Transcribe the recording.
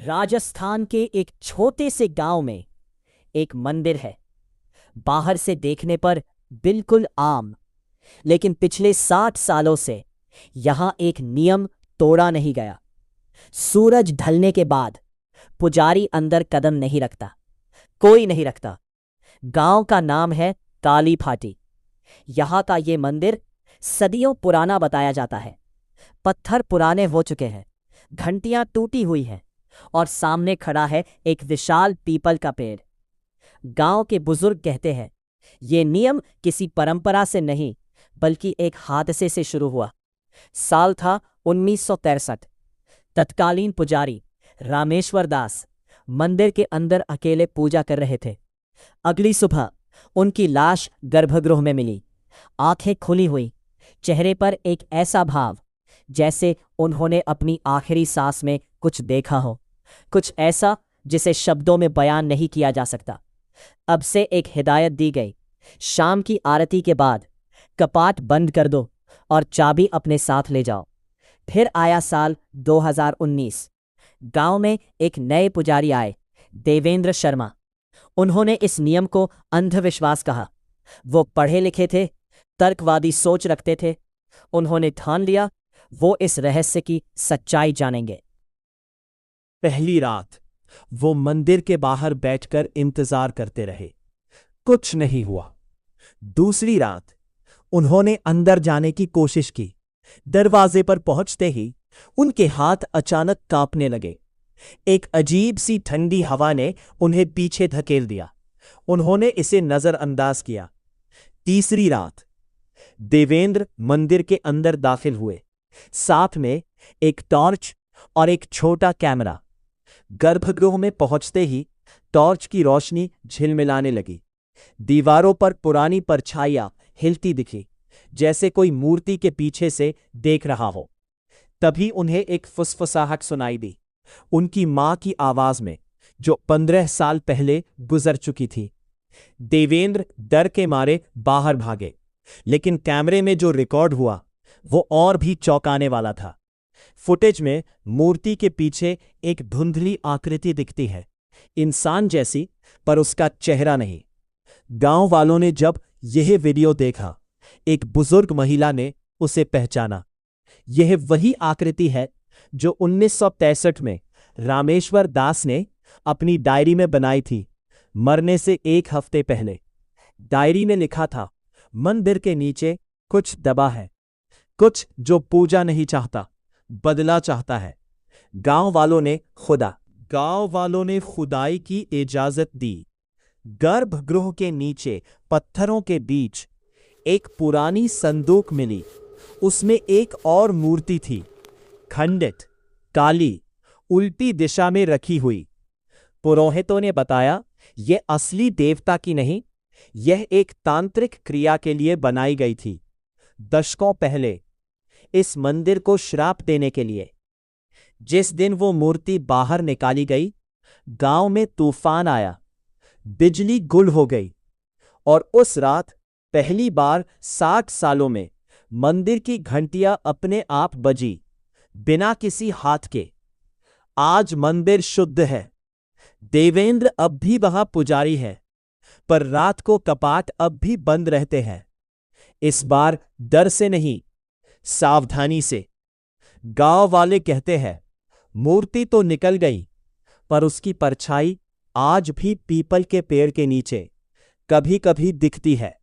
राजस्थान के एक छोटे से गांव में एक मंदिर है। बाहर से देखने पर बिल्कुल आम, लेकिन पिछले 60 सालों से यहां एक नियम तोड़ा नहीं गया। सूरज ढलने के बाद पुजारी अंदर कदम नहीं रखता, कोई नहीं रखता। गांव का नाम है काली फाटी। यहां का ये मंदिर सदियों पुराना बताया जाता है। पत्थर पुराने हो चुके हैं, घंटियां टूटी हुई हैं और सामने खड़ा है एक विशाल पीपल का पेड़। गांव के बुजुर्ग कहते हैं ये नियम किसी परंपरा से नहीं बल्कि एक हादसे से शुरू हुआ। साल था 1963। तत्कालीन पुजारी रामेश्वर दास मंदिर के अंदर अकेले पूजा कर रहे थे। अगली सुबह उनकी लाश गर्भगृह में मिली। आंखें खुली हुई, चेहरे पर एक ऐसा भाव जैसे उन्होंने अपनी आखिरी सांस में कुछ देखा हो, कुछ ऐसा जिसे शब्दों में बयान नहीं किया जा सकता। अब से एक हिदायत दी गई, शाम की आरती के बाद कपाट बंद कर दो और चाबी अपने साथ ले जाओ। फिर आया साल 2019। गांव में एक नए पुजारी आए, देवेंद्र शर्मा। उन्होंने इस नियम को अंधविश्वास कहा। वो पढ़े लिखे थे, तर्कवादी सोच रखते थे। उन्होंने ठान लिया वो इस रहस्य की सच्चाई जानेंगे। पहली रात वो मंदिर के बाहर बैठकर इंतजार करते रहे, कुछ नहीं हुआ। दूसरी रात उन्होंने अंदर जाने की कोशिश की। दरवाजे पर पहुंचते ही उनके हाथ अचानक कांपने लगे। एक अजीब सी ठंडी हवा ने उन्हें पीछे धकेल दिया। उन्होंने इसे नजरअंदाज किया। तीसरी रात देवेंद्र मंदिर के अंदर दाखिल हुए, साथ में एक टॉर्च और एक छोटा कैमरा। गर्भगृह में पहुंचते ही टॉर्च की रोशनी झिलमिलाने लगी। दीवारों पर पुरानी परछाइयां हिलती दिखी, जैसे कोई मूर्ति के पीछे से देख रहा हो। तभी उन्हें एक फुसफुसाहट सुनाई दी, उनकी मां की आवाज में, जो 15 साल पहले गुजर चुकी थी। देवेंद्र डर के मारे बाहर भागे, लेकिन कैमरे में जो रिकॉर्ड हुआ वो और भी चौंकाने वाला था। फुटेज में मूर्ति के पीछे एक धुंधली आकृति दिखती है, इंसान जैसी, पर उसका चेहरा नहीं। गांव वालों ने जब यह वीडियो देखा, एक बुजुर्ग महिला ने उसे पहचाना। यह वही आकृति है जो 1963 में रामेश्वर दास ने अपनी डायरी में बनाई थी, मरने से 1 हफ्ते पहले। डायरी में लिखा था, मंदिर के नीचे कुछ दबा है, कुछ जो पूजा नहीं चाहता, बदला चाहता है। गांव वालों ने खुदाई की इजाजत दी। गर्भगृह के नीचे पत्थरों के बीच एक पुरानी संदूक मिली। उसमें एक और मूर्ति थी, खंडित, काली, उल्टी दिशा में रखी हुई। पुरोहितों ने बताया यह असली देवता की नहीं, यह एक तांत्रिक क्रिया के लिए बनाई गई थी, दशकों पहले, इस मंदिर को श्राप देने के लिए। जिस दिन वो मूर्ति बाहर निकाली गई, गांव में तूफान आया, बिजली गुल हो गई और उस रात पहली बार 60 सालों में मंदिर की घंटियां अपने आप बजी, बिना किसी हाथ के। आज मंदिर शुद्ध है। देवेंद्र अब भी वहां पुजारी है, पर रात को कपाट अब भी बंद रहते हैं। इस बार डर से नहीं, सावधानी से। गांव वाले कहते हैं मूर्ति तो निकल गई, पर उसकी परछाई आज भी पीपल के पेड़ के नीचे कभी कभी दिखती है।